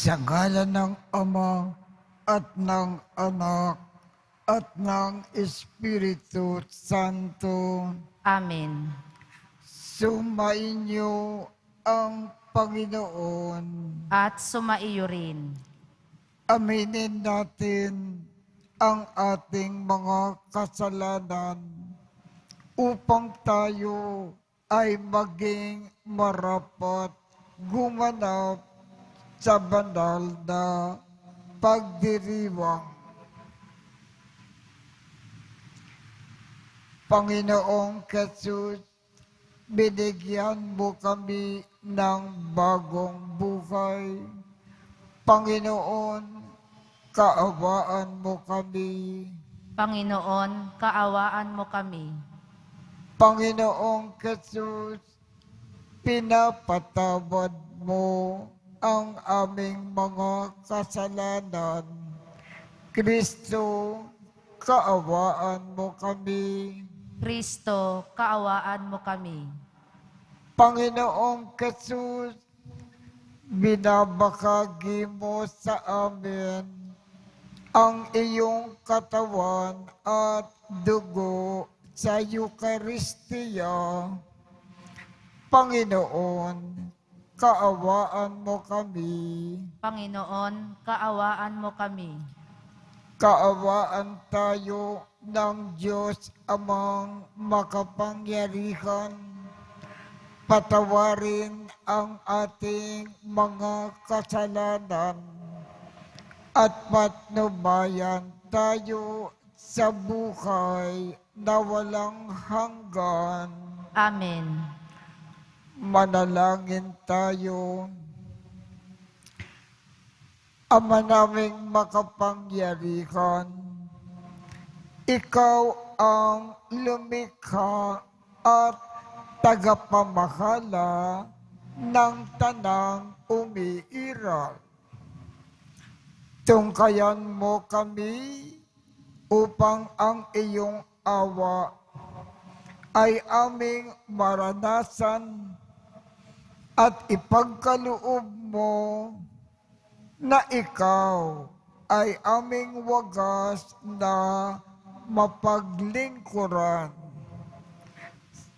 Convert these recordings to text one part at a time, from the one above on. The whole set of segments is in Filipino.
Sa ngalan ng Ama at ng Anak at ng Espiritu Santo, Amen. sumainyo ang Panginoon. At sumaiyo rin. Aminin natin ang ating mga kasalanan upang tayo ay maging marapat gumanap sa banal na pagdiriwang. Panginoong Jesus, binigyan mo kami ng bagong buhay. Panginoon, kaawaan mo kami. Panginoon, kaawaan mo kami. Panginoong Jesus, pinapatawad mo ang aming mga kasalanan. Kristo, kaawaan mo kami. Kristo, kaawaan mo kami. Panginoong Jesus, binabahagi mo sa amin ang iyong katawan at dugo sa Eucharistia. Panginoon, kaawaan mo kami. Panginoon, kaawaan mo kami. Kaawaan tayo ng Diyos Amang makapangyarihan. Patawarin ang ating mga kasalanan at patnubayan tayo sa buhay na walang hanggan. Amen. Manalangin tayo. Ama naming makapangyarihan, Ikaw ang lumikha at tagapamahala ng tanang umiiral. Tungkayan mo kami upang ang iyong awa ay aming maranasan at ipagkaloob mo na ikaw ay aming wagas na mapaglingkuran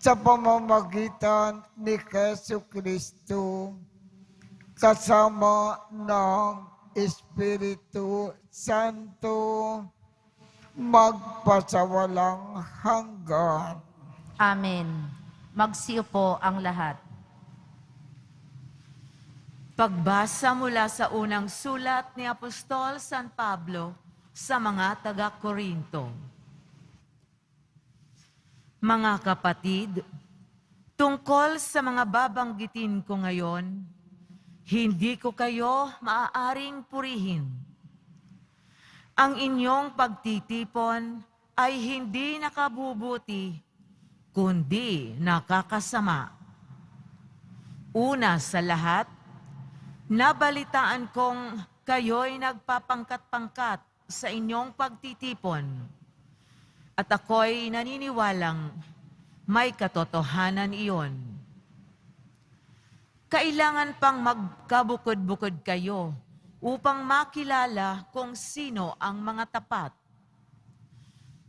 sa pamamagitan ni Jesucristo kasama ng Espiritu Santo magpasawalang hanggan. Amen. Magsiupo ang lahat. Pagbasa mula sa unang sulat ni Apostol San Pablo sa mga taga-Korinto. Mga kapatid, tungkol sa mga babanggitin ko ngayon, hindi ko kayo maaaring purihin. Ang inyong pagtitipon ay hindi nakabubuti, kundi nakakasama. Una sa lahat, nabalitaan kong kayo'y nagpapangkat-pangkat sa inyong pagtitipon at ako'y naniniwalang may katotohanan iyon. Kailangan pang magkabukod-bukod kayo upang makilala kung sino ang mga tapat.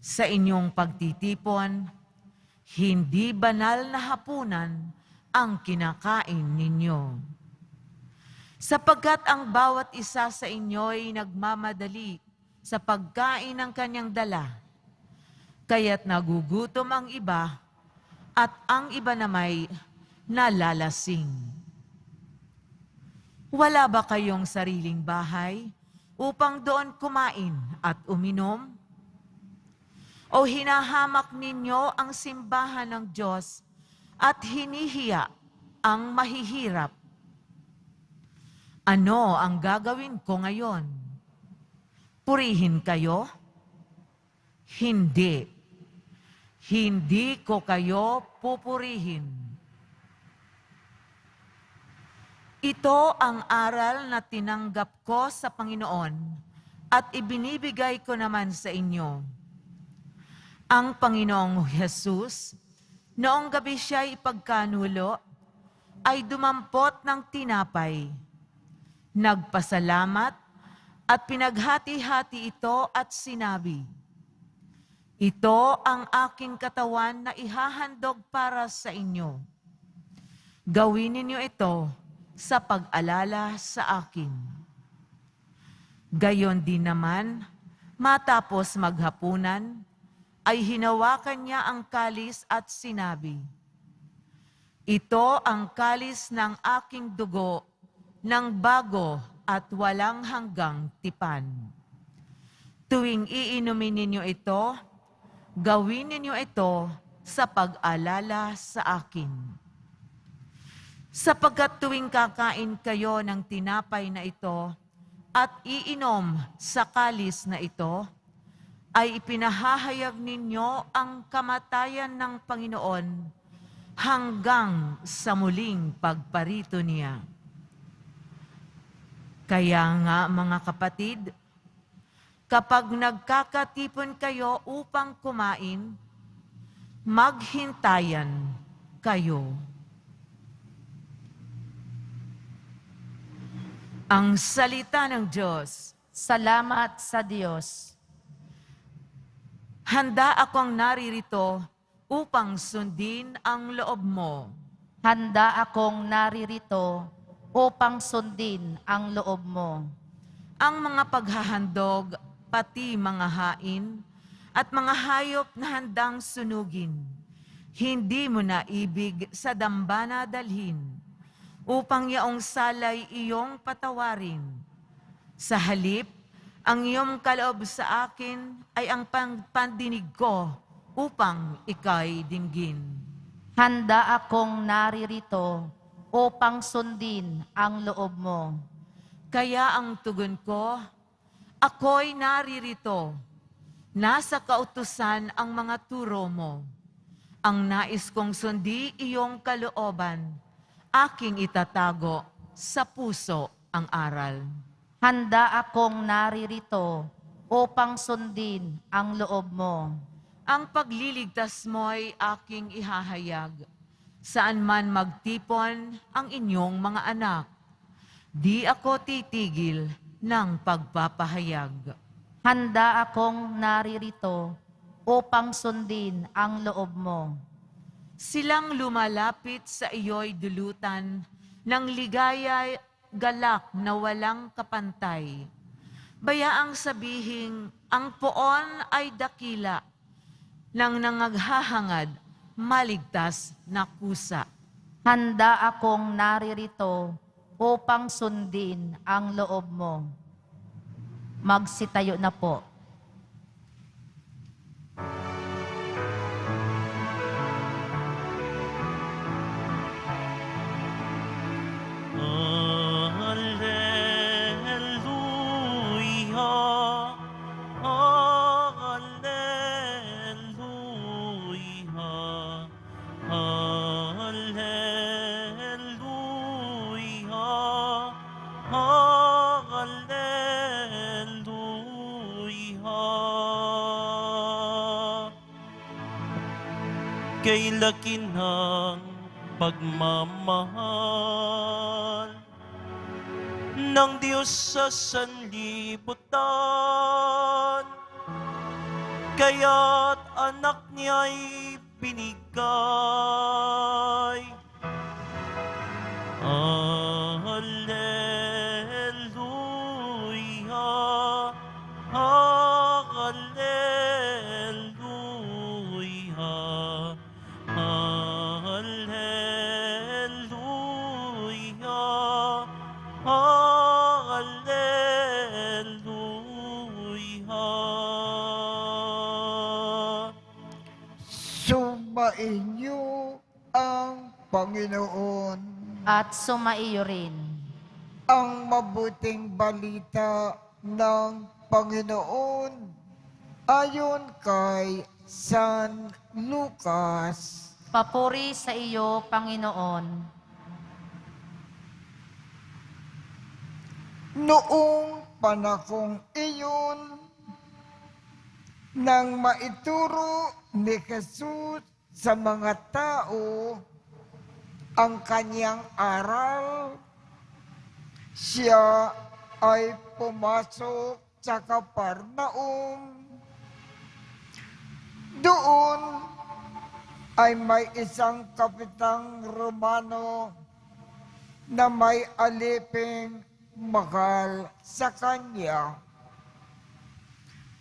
Sa inyong pagtitipon, hindi banal na hapunan ang kinakain ninyo. Sapagkat ang bawat isa sa inyo'y nagmamadali sa pagkain ng kanyang dala, kaya't nagugutom ang iba at ang iba namay nalalasing. Wala ba kayong sariling bahay upang doon kumain at uminom? O hinahamak ninyo ang simbahan ng Diyos at hinihiya ang mahihirap? Ano ang gagawin ko ngayon? Purihin kayo? Hindi. Hindi ko kayo pupurihin. Ito ang aral na tinanggap ko sa Panginoon at ibinibigay ko naman sa inyo. Ang Panginoong Jesus, noong gabi siya ipagkanulo, ay dumampot ng tinapay. nagpasalamat at pinaghati-hati ito at sinabi, "Ito ang aking katawan na ihahandog para sa inyo. Gawin ninyo ito sa pag-alala sa akin." Gayon din naman, matapos maghapunan, ay hinawakan niya ang kalis at sinabi, "Ito ang kalis ng aking dugo ng bago at walang hanggang tipan. Tuwing iinumin ninyo ito, gawin ninyo ito sa pag-alala sa akin. Sapagkat tuwing kakain kayo ng tinapay na ito at iinom sa kalis na ito, ay ipinahahayag ninyo ang kamatayan ng Panginoon hanggang sa muling pagparito niya. Kaya nga mga kapatid, kapag nagkakatipon kayo upang kumain, maghintayan kayo." Ang salita ng Diyos. Salamat sa Diyos. Handa akong naririto upang sundin ang loob mo. Handa akong naririto upang sundin ang loob mo. Ang mga paghahandog, pati mga hain, at mga hayop na handang sunugin, hindi mo na ibig sa dambana dalhin, upang yaong salay iyong patawarin. Sa halip, ang iyong kaloob sa akin ay ang pandinig ko upang ika'y dinggin. Handa akong naririto upang sundin ang loob mo. Kaya ang tugon ko, ako'y naririto. Nasa kautusan ang mga turo mo. Ang nais kong sundi iyong kalooban, aking itatago sa puso ang aral. Handa akong naririto upang sundin ang loob mo. Ang pagliligtas mo'y aking ihahayag, saan man magtipon ang inyong mga anak. Di ako titigil ng pagpapahayag. Handa akong naririto upang sundin ang loob mo. Silang lumalapit sa iyo'y dulutan ng ligaya galak na walang kapantay. Bayaang sabihing ang poon ay dakila ng nangaghahangad maligtas na kusa. Handa akong naririto upang sundin ang loob mo. Magsitayo na po. Kay laki ng pagmamahal ng Diyos sa sanlibutan, kaya't anak niya'y binigay. Hallelujah, hallelujah, hallelujah, hallelujah. Sumainyo ang Panginoon. At sumaiyo rin. Ang mabuting balita ng Panginoon ayon kay San Lucas. Papuri sa iyo, Panginoon. Noong panahong iyon, nang maituro ni Jesus sa mga tao ang kanyang aral, Siya ay pumasok sa Kapernaum. Doon ay may isang kapitang Romano na may aliping mahal sa kanya.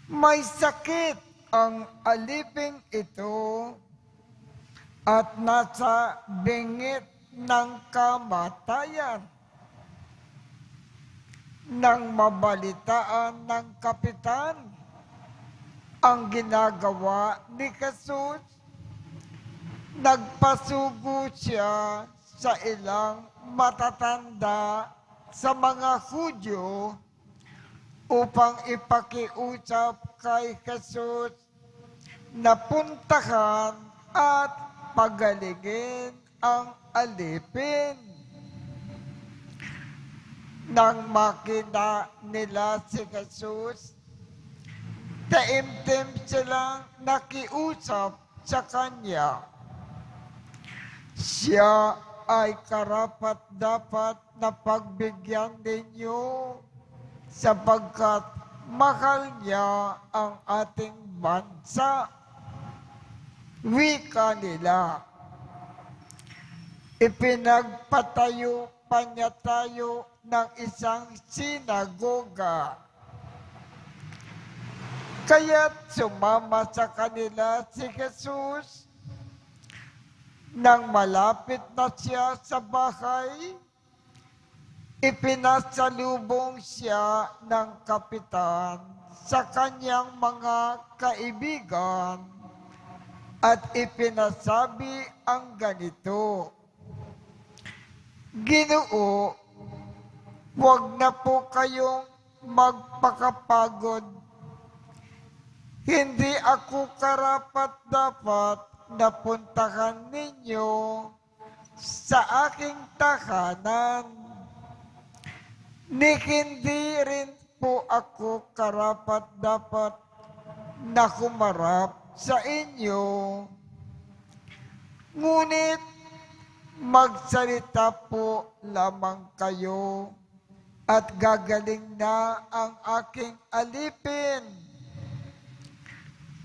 May sakit ang aliping ito at nasa bingit ng kamatayan. Nang mabalitaan ng kapitan ang ginagawa ni Jesus, nagpasugo siya sa ilang matatanda sa mga Hudyo upang ipakiusap kay Jesus na puntahan at pagalingin ang alipin. Nang makita nila si Jesus, taimtim silang nakiusap sa kanya. Siya ay karapat-dapat na pagbigyan ninyo sapagkat mahal niya ang ating bansa. Wika nila. Ipinagpatayo pa niya tayo ng isang sinagoga. Kaya't sumama sa kanila si Jesus. Nang malapit na siya sa bahay, ipinasalubong siya ng kapitan sa kanyang mga kaibigan at ipinasabi ang ganito, Ginoo, huwag na po kayong magpakapagod. Hindi ako karapat-dapat na puntahan ninyo sa aking tahanan. Ni hindi rin po ako karapat-dapat na humarap sa inyo. Ngunit magsalita po lamang kayo at gagaling na ang aking alipin.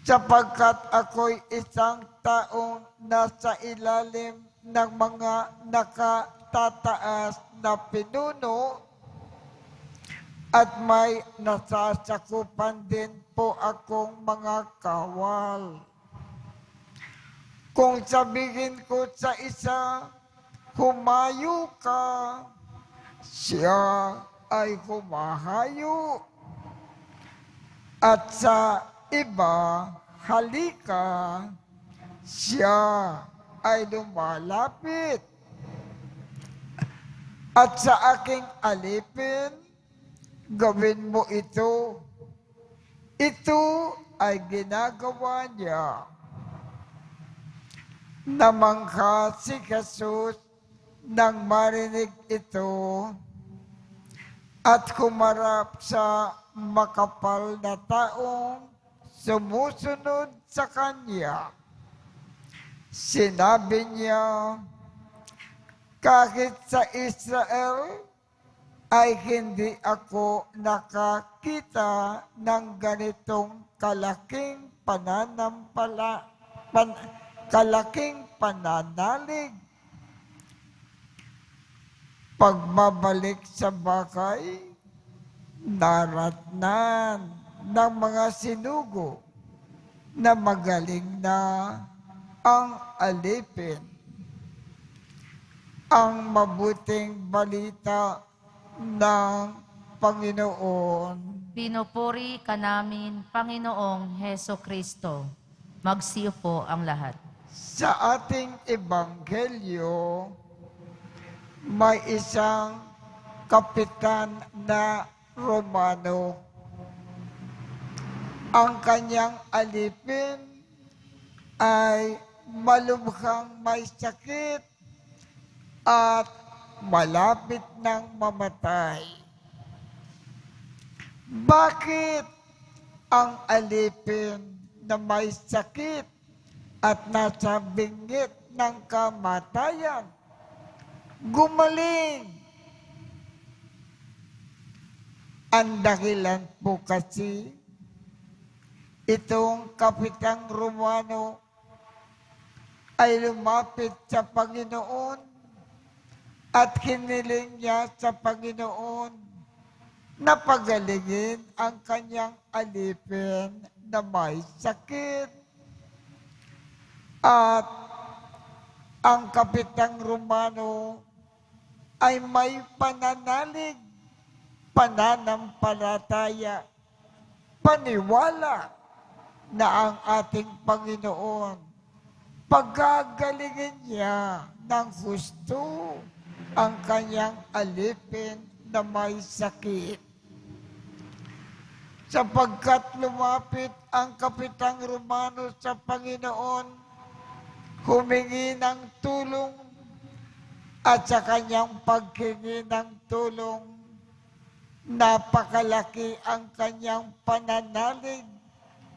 Sapagkat ako'y isang taong nasa ilalim ng mga nakatataas na pinuno at may nasasakupan din po akong mga kawal. Kung sabihin ko sa isa, humayo ka, siya ay humahayo. At sa iba, halika, siya ay lumalapit. At sa aking alipin, gawin mo ito. Ito ay ginagawa niya. Namangha si Jesus nang marinig ito at humarap sa makapal na taong sumusunod sa kanya. Sinabi niya, kahit sa Israel ay hindi ako nakakita ng ganitong kalaking pananalig. Pagbabalik sa bahay, naratnan ng mga sinugo na magaling na ang alipin. Ang mabuting balita ng Panginoon. Pinupuri ka namin, Panginoong Heso Kristo. Magsiyo po ang lahat. Sa ating ebanghelyo, may isang kapitan na Romano. Ang kanyang alipin ay malubhang may sakit at malapit ng mamatay. Bakit ang alipin na may sakit at nasa binggit ng kamatayan gumaling? Ang dahilan po kasi, itong Kapitang Romano ay lumapit sa Panginoon at hiniling niya sa Panginoon na pagalingin ang kanyang alipin na may sakit. At ang Kapitang Romano ay may pananalig, pananampalataya, paniwala na ang ating Panginoon, pagagalingin niya ng husto ang kanyang alipin na may sakit. Sapagkat lumapit ang Kapitang Romano sa Panginoon, humingi ng tulong, at sa kanyang paghingi ng tulong, napakalaki ang kanyang pananalig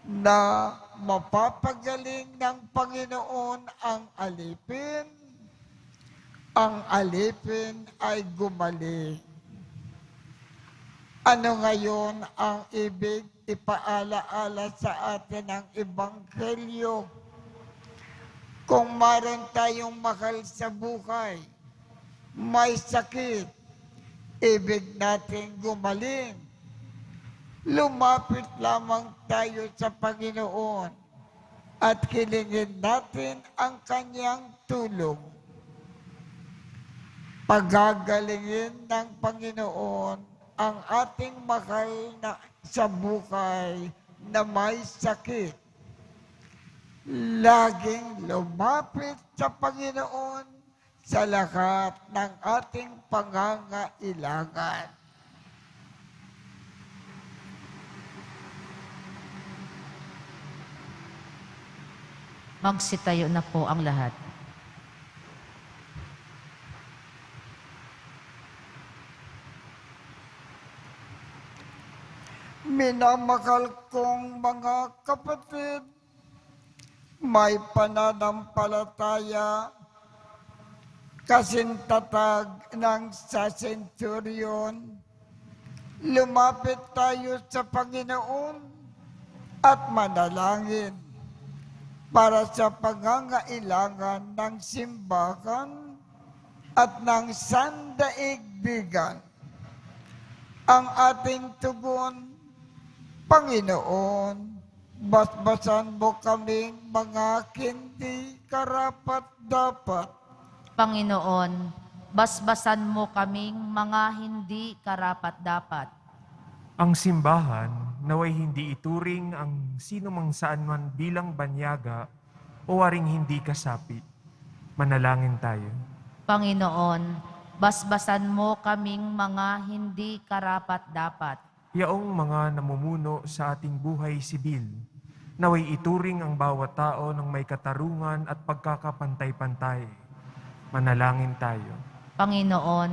na mapapagaling ng Panginoon ang alipin. Ang alipin ay gumaling. Ano ngayon ang ibig ipaalaala sa atin ng Ebanghelyo? Kung maroon tayong mahal sa buhay, may sakit, ibig natin gumaling. Lumapit lamang tayo sa Panginoon at hilingin natin ang kanyang tulong. Pagagalingin ng Panginoon ang ating mahal na sa buhay na may sakit. Laging lumapit sa Panginoon sa lahat ng ating pangangailangan. Magsitayo na po ang lahat. Minamahal kong mga kapatid, may pananampalataya, kasintatag ng sa centurion. Lumapit tayo sa Panginoon at manalangin para sa pangangailangan ng simbahan at ng sandaigdigan. Ang ating tugon, Panginoon, basbasan mo kaming mga hindi karapat-dapat. Panginoon, basbasan mo kaming mga hindi karapat-dapat. Ang simbahan naway hindi ituring ang sino mang saan man bilang banyaga o waring hindi kasapi. Manalangin tayo. Panginoon, basbasan mo kaming mga hindi karapat-dapat. Yaong mga namumuno sa ating buhay sibil, naway ituring ang bawat tao ng may katarungan at pagkakapantay-pantay. Manalangin tayo. Panginoon,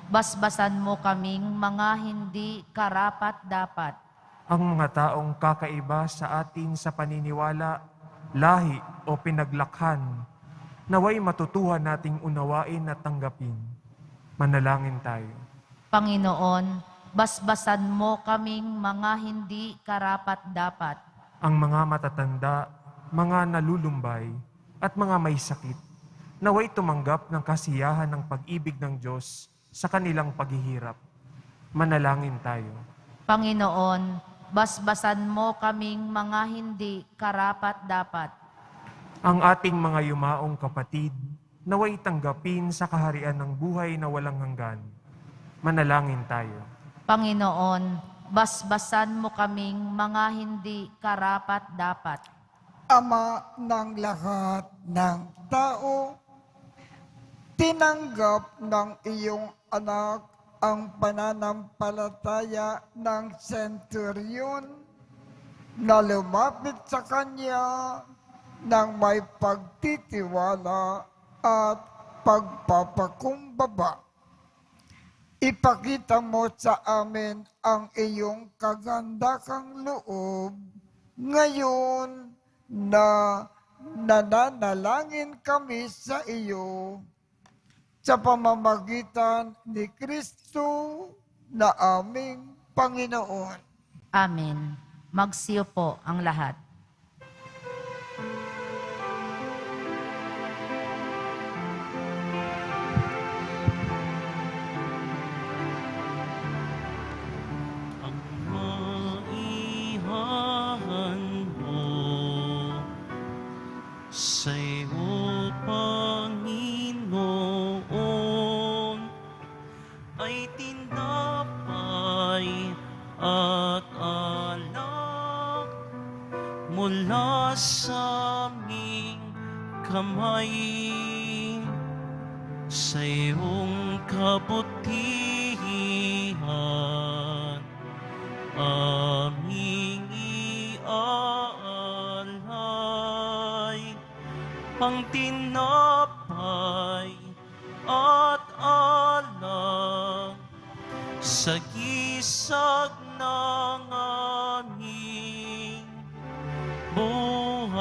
basbasan mo kaming mga hindi karapat-dapat. Ang mga taong kakaiba sa atin sa paniniwala, lahi o pinaglakhan, naway matutuhan nating unawain at tanggapin. Manalangin tayo. Panginoon, basbasan mo kaming mga hindi karapat-dapat. Ang mga matatanda, mga nalulumbay, at mga may sakit, naway tumanggap ng kasiyahan ng pag-ibig ng Diyos sa kanilang paghihirap. Manalangin tayo. Panginoon, basbasan mo kaming mga hindi karapat-dapat. Ang ating mga yumaong kapatid, naway tanggapin sa kaharian ng buhay na walang hanggan. Manalangin tayo. Panginoon, basbasan mo kaming mga hindi karapat-dapat. Ama ng lahat ng tao, tinanggap ng iyong anak ang pananampalataya ng centurion na lumapit sa kanya ng may pagtitiwala at pagpapakumbaba. Ipakita mo sa amin ang iyong kagandakang loob ngayon na nananalangin kami sa iyo sa pamamagitan ni Kristo na aming Panginoon. Amen. Magsiyo po ang lahat. ang maihahandog sa iyo, Panginoon, ay tinapay at alak mula sa aming kamay. Sa iyong kabutihan aming iaalay ang tinapay at alak sa gisag ng aming buhay.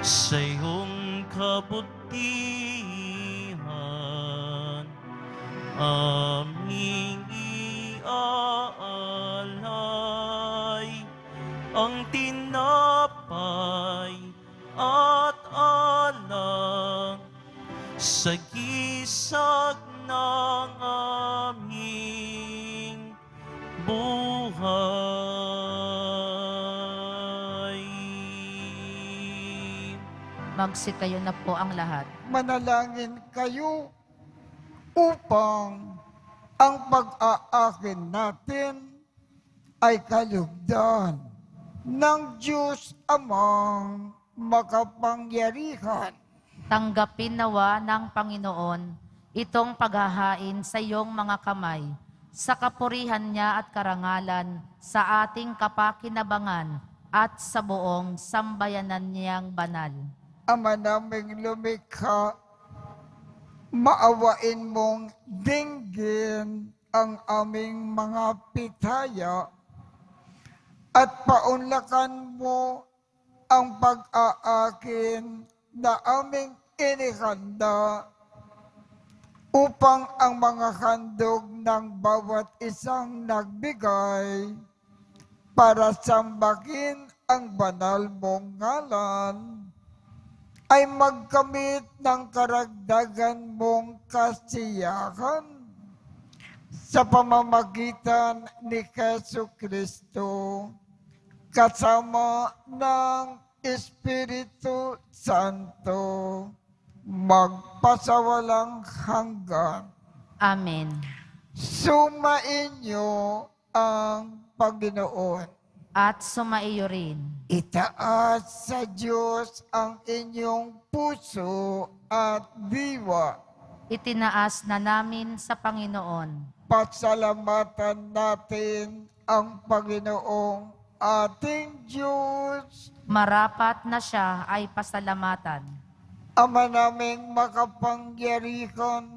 Sa iyong kabutihan aming iaalay ang tinapay at alak sa gisag ng aming buhay. Magsitayo na po ang lahat. Manalangin kayo upang ang pag-aakin natin ay kalugdan ng Diyos Amang makapangyarihan. Tanggapin nawa ng Panginoon itong paghahain sa iyong mga kamay, sa kapurihan niya at karangalan, sa ating kapakinabangan at sa buong sambayanan niyang banal. Ama naming lumikha, maawain mong dinggin ang aming mga pitaya at paunlakan mo ang pag-aakin na aming inihanda upang ang mga handog ng bawat isang nagbigay para sambahin ang banal mong ngalan ay magkamit ng karagdagan mong kasiyahan sa pamamagitan ni Jesu Kristo kasama ng Espiritu Santo magpasawalang hanggan. Amen. Sumainyo ang Panginoon. At sumaiyo rin. Itaas sa Diyos ang inyong puso at diwa. Itinaas na namin sa Panginoon. Pasalamatan natin ang Panginoong ating Diyos. Marapat na siya ay pasalamatan. Ama naming makapangyarihan,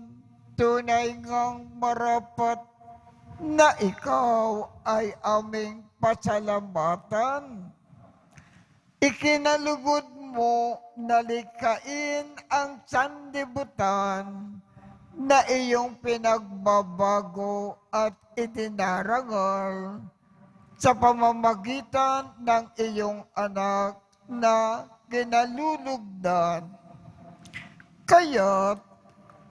tunay ngang marapat na ikaw ay aming pasalamatan. Ikinalugod mo na likhain ang sanlibutan na iyong pinagbabago at idinarangal sa pamamagitan ng iyong anak na kinalulugdan. Kaya't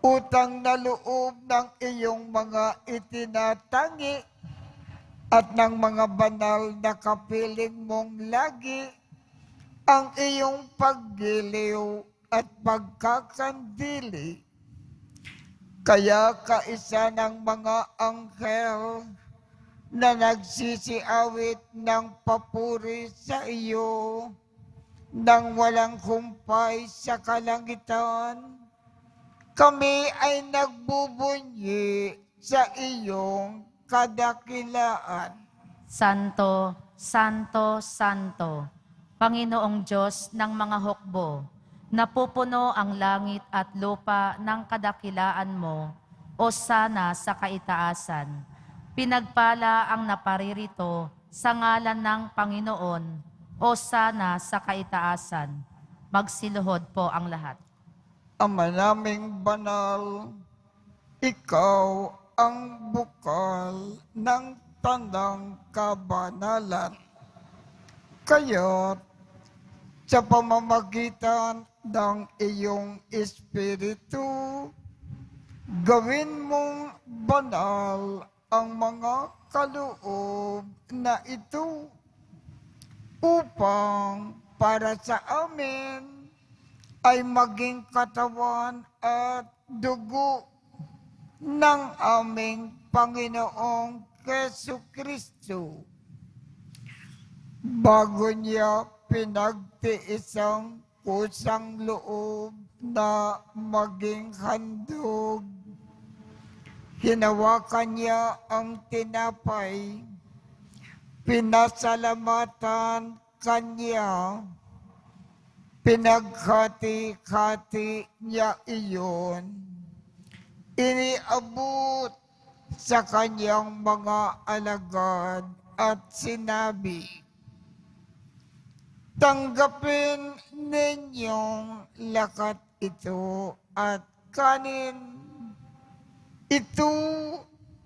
utang na loob ng iyong mga itinatangi at ng mga banal na kapiling mong lagi ang iyong paggiliw at pagkakandili. Kaya kaisa ng mga anghel na nagsisiawit ng papuri sa iyo nang walang humpay sa kalangitan, kami ay nagbubunyi sa iyong kadakilaan. Santo, Santo, Santo, Panginoong Diyos ng mga hukbo, napupuno ang langit at lupa ng kadakilaan mo, o sana sa kaitaasan. Pinagpala ang naparirito sa ngalan ng Panginoon, o sana sa kaitaasan. Magsiluhod po ang lahat. Ama naming banal, Ikaw ang bukal ng tanang kabanalan. Kaya't sa pamamagitan ng iyong Espiritu, gawin mong banal ang mga kaloob na ito upang para sa amin ay maging katawan at dugo ng aming Panginoong Jesucristo. Bago niya pinagtiis ang kusang loob na maging handog, hinawakan niya ang tinapay, pinasalamatan kanya, pinaghati-hati niya iyon, iniabot sa kanyang mga alagad at sinabi, tanggapin ninyong lakat ito at kanin. Ito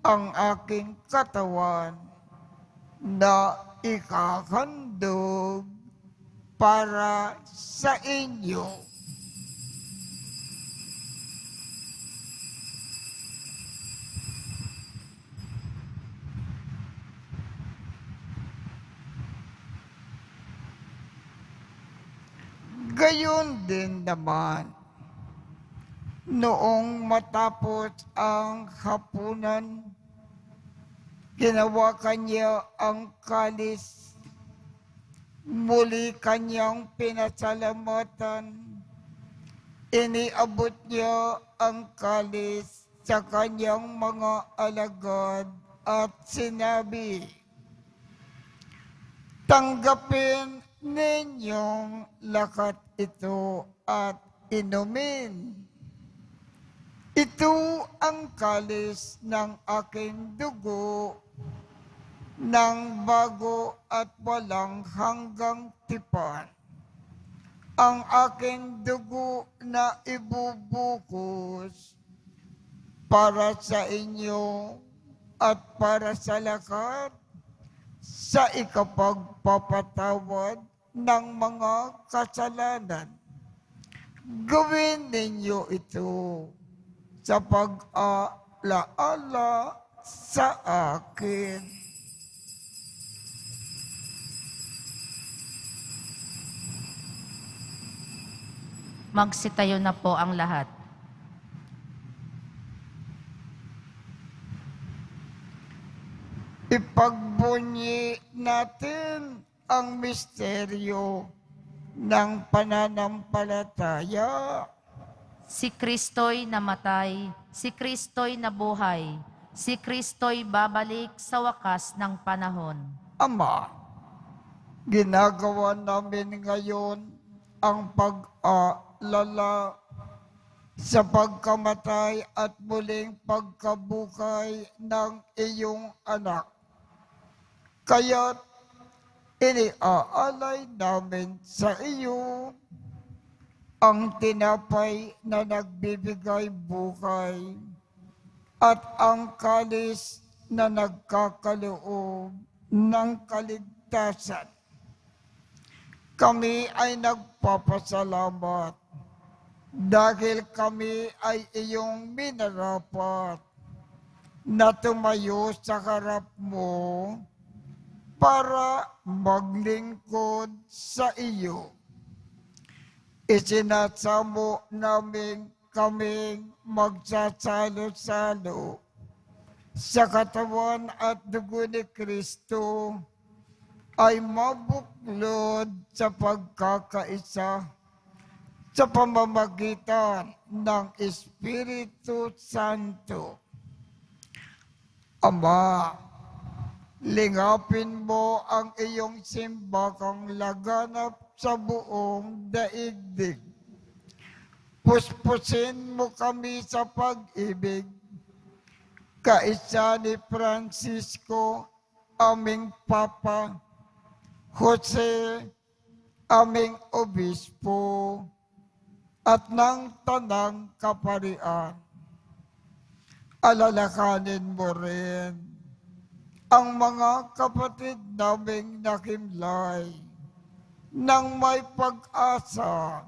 ang aking katawan na ikahandog para sa inyo. Gayon din naman, noong matapos ang hapunan, ginawa niya ang kalis, muli kanyang pinasalamatan, iniabot niya ang kalis sa kanyang mga alagad at sinabi, tanggapin ninyong lakat ito at inumin. Ito ang kalis ng aking dugo ng bago at walang hanggang tipan. Ang aking dugo na ibubukos para sa inyo at para sa lakat sa ikapagpapatawad ng mga kasalanan. Gawin ninyo ito sa pag-alaala sa akin. Magsitayo na po ang lahat. Ipagbunyi natin ang misteryo ng pananampalataya. Si Kristo'y namatay, si Kristo'y nabuhay, si Kristo'y babalik sa wakas ng panahon. Ama, ginagawa namin ngayon ang pag-alala sa pagkamatay at muling pagkabuhay ng iyong anak. Kaya't iniaalay namin sa iyo ang tinapay na nagbibigay buhay at ang kalis na nagkakaloob ng kaligtasan. Kami ay nagpapasalamat dahil kami ay iyong minarapat na tumayo sa harap mo para maglingkod sa iyo. Isinasamo namin kaming magsasalo-salo sa katawan at dugo ni Kristo ay mabuklod sa pagkakaisa sa pamamagitan ng Espiritu Santo. Ama, lingapin mo ang iyong simbakang laganap sa buong daigdig. Puspusin mo kami sa pag-ibig, kaisa ni Francisco, aming Papa, Jose, aming Obispo, at ng Tanang Kaparian. Alalakanin mo rin ang mga kapatid naming nakimlay nang may pag-asa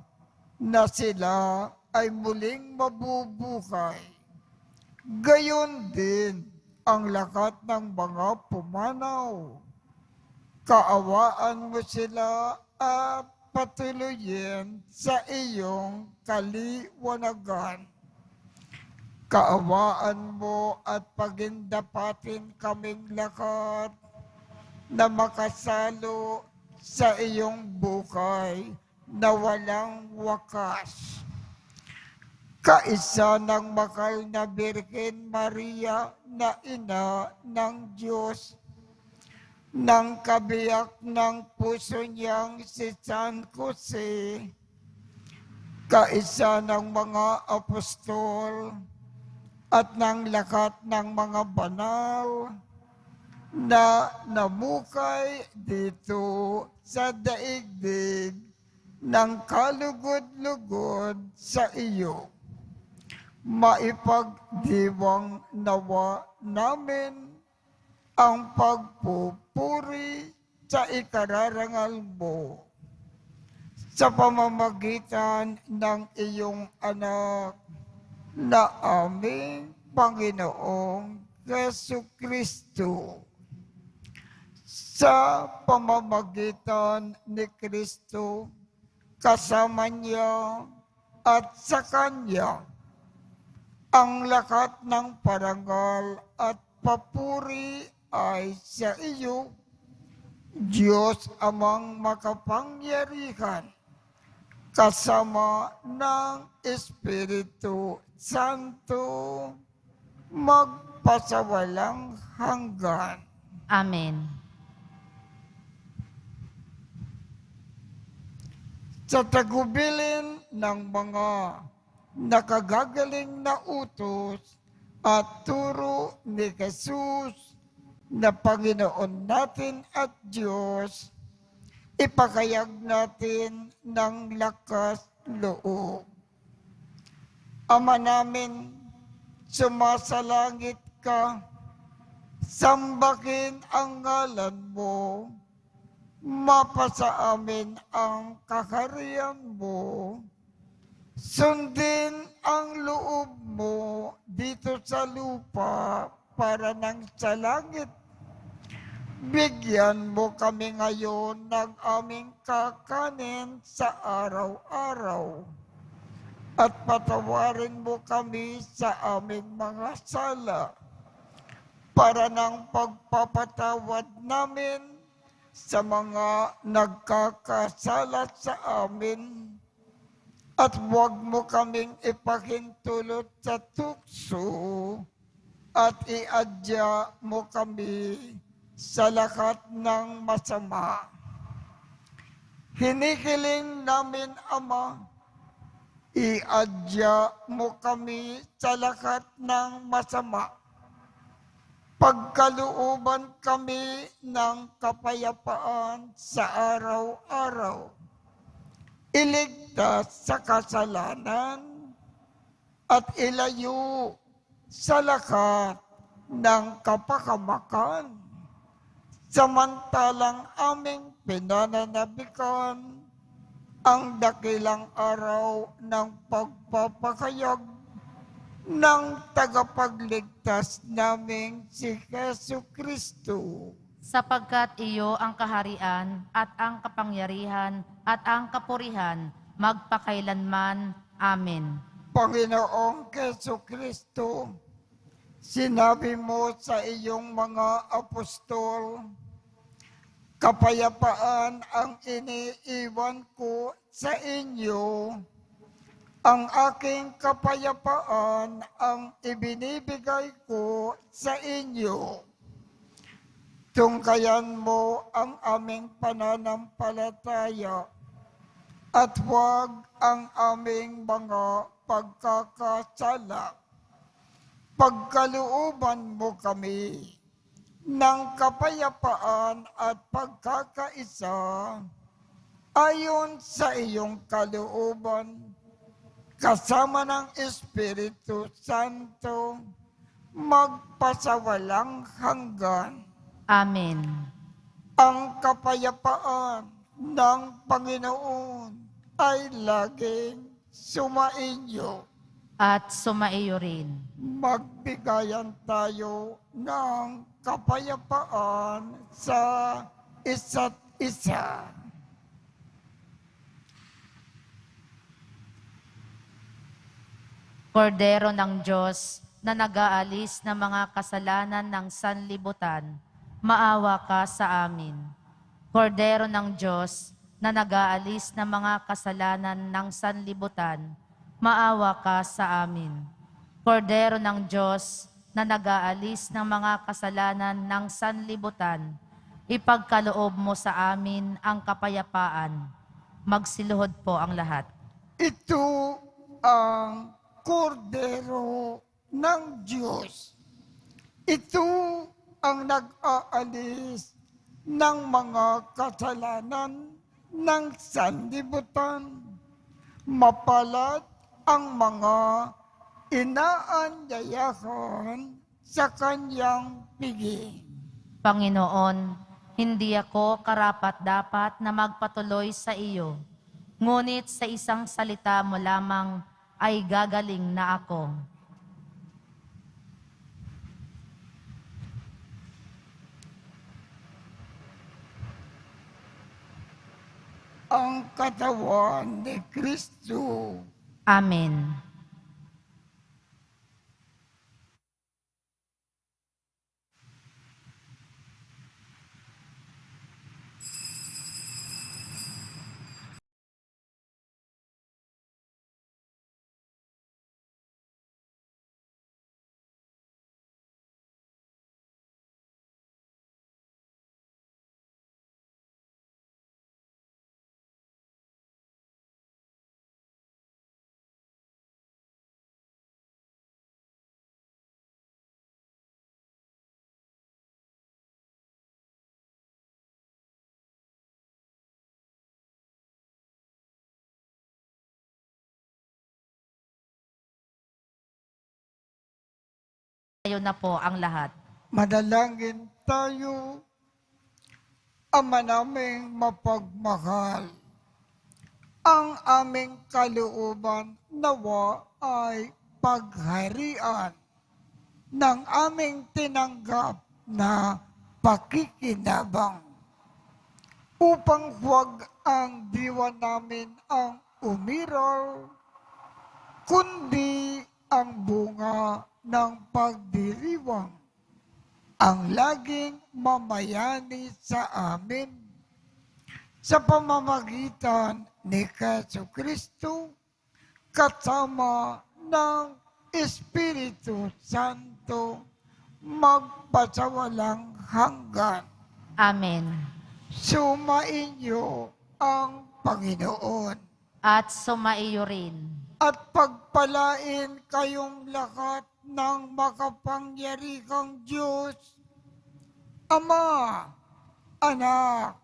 na sila ay muling mabubuhay. Gayon din ang lakat ng mga pumanaw. Kaawaan mo sila at patuloyin sa iyong kaliwanagan. Kaawaan mo at pagindapatin kaming lakat na makasalo sa iyong buhay na walang wakas. Kaisa ng makal na Birhen Maria na ina ng Diyos, ng kabiyak ng puso niyang si San Jose, kaisa ng mga apostol, at ng lakat ng mga banal na namukay dito sa daigdig ng kalugod-lugod sa iyo. Maipagdiwang nawa namin ang pagpupuri sa ikararangal mo sa pamamagitan ng iyong anak na aming Panginoong Jesucristo. Sa pamamagitan ni Kristo, kasama niya at sa Kanya, ang lakat ng parangal at papuri ay sa iyo, Diyos Amang makapangyarihan, kasama ng Espiritu Santo, magpasawalang hanggan. Amen. Sa tagubilin ng mga nakagagaling na utos at turo ni Jesus na Panginoon natin at Diyos, ipakayag natin ng lakas loob. Ama namin, sumasalangit ka, sambahin ang ngalan mo, mapasa amin ang kaharian mo, sundin ang loob mo dito sa lupa para nang sa langit. Bigyan mo kami ngayon ng aming kakanin sa araw-araw. At patawarin mo kami sa aming mga sala para ng pagpapatawad namin sa mga nagkakasala sa amin. At huwag mo kaming ipahintulot sa tukso at iadya mo kami sa lahat ng masama. Hinihiling namin, Ama, iadya mo kami sa lahat ng masama. Pagkalooban kami ng kapayapaan sa araw-araw. Iligtas sa kasalanan at ilayo sa lahat ng kapakamakan. Samantalang aming pinananabikan ang dakilang araw ng pagpapakayag ng tagapagligtas naming si Jesucristo. Sapagkat iyo ang kaharian at ang kapangyarihan at ang kapurihan magpakailanman. Amen. Panginoong Jesucristo, sinabi mo sa iyong mga apostol, kapayapaan ang iniiwan ko sa inyo. Ang aking kapayapaan ang ibinibigay ko sa inyo. Tungkayan mo ang aming pananampalataya at huwag ang aming mga pagkakasala. Pagkalooban mo kami ng kapayapaan at pagkakaisa ayon sa iyong kalooban, kasama ng Espiritu Santo, magpasawalang hanggan. Amen. Ang kapayapaan ng Panginoon ay laging sumainyo. At sumaiyo rin. Magbigayan tayo ng kapayapaan sa isa't isa. Kordero ng Diyos na nag-aalis ng mga kasalanan ng sanlibutan, maawa ka sa amin. Kordero ng Diyos na nag-aalis ng mga kasalanan ng sanlibutan, maawa ka sa amin. Kordero ng Diyos na nag-aalis ng mga kasalanan ng sanlibutan, ipagkaloob mo sa amin ang kapayapaan. Magsiluhod po ang lahat. Ito ang Kordero ng Diyos. Ito ang nag-aalis ng mga kasalanan ng sanlibutan. Mapalad ang mga inaanyayahan sa kanyang piging. Panginoon, hindi ako karapat-dapat na magpatuloy sa iyo, ngunit sa isang salita mo lamang ay gagaling na ako. Ang katawan ni Kristo. Amen. Tayo na po ang lahat. Manalangin tayo. Ama naming mapagmahal, ang aming kalooban nawa ay pagharian ng aming tinanggap na pakikinabang upang huwag ang diwa namin ang umiral, kundi ang bunga ng pagdiriwang ang laging mamayani sa amin sa pamamagitan ni Jesucristo kasama ng Espiritu Santo magpasawalang hanggan. Amen. Sumainyo ang Panginoon At sumaiyo rin. at pagpalain kayong lahat ng makapangyarihang Diyos, Ama, Anak,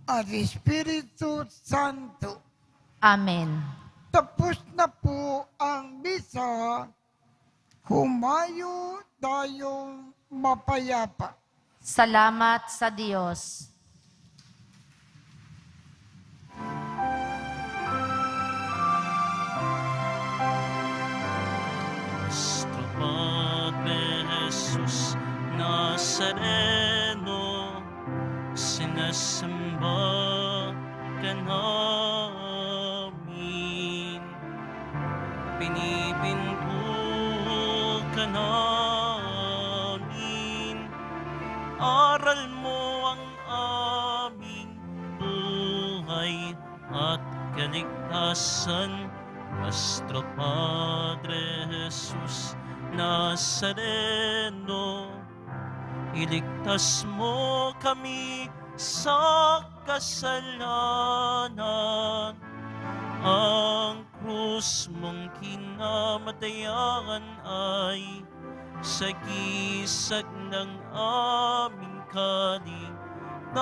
at Espiritu Santo. Amen. Tapos na po ang misa, humayo tayong mapayapa. Salamat sa Diyos. Nuestro Padre Jesus Nazareno, sinasamba ka namin, pinipinto ka namin, aral mo ang aming buhay at kaligtasan. Nuestro Padre Jesus Nazareno, iligtas mo kami sa kasalanan. Ang krus mong kinamatayan ay sagisag ng aming kaligtasan.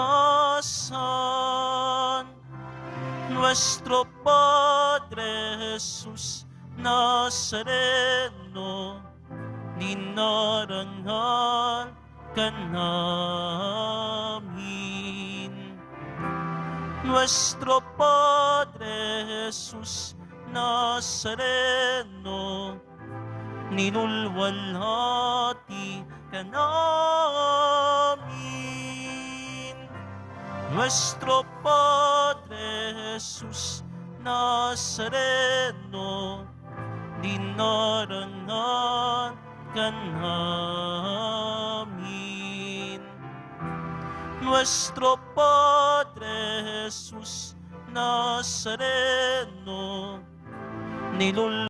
Nuestro Padre Jesus Nazareno, dinarangal ka namin. Nuestro Padre Jesus Nazareno, nilulwalhati ka namin. Nuestro Padre Jesus Nazareno, dinarangal ka namin. Nuestro Padre Jesus Nazareno, nilul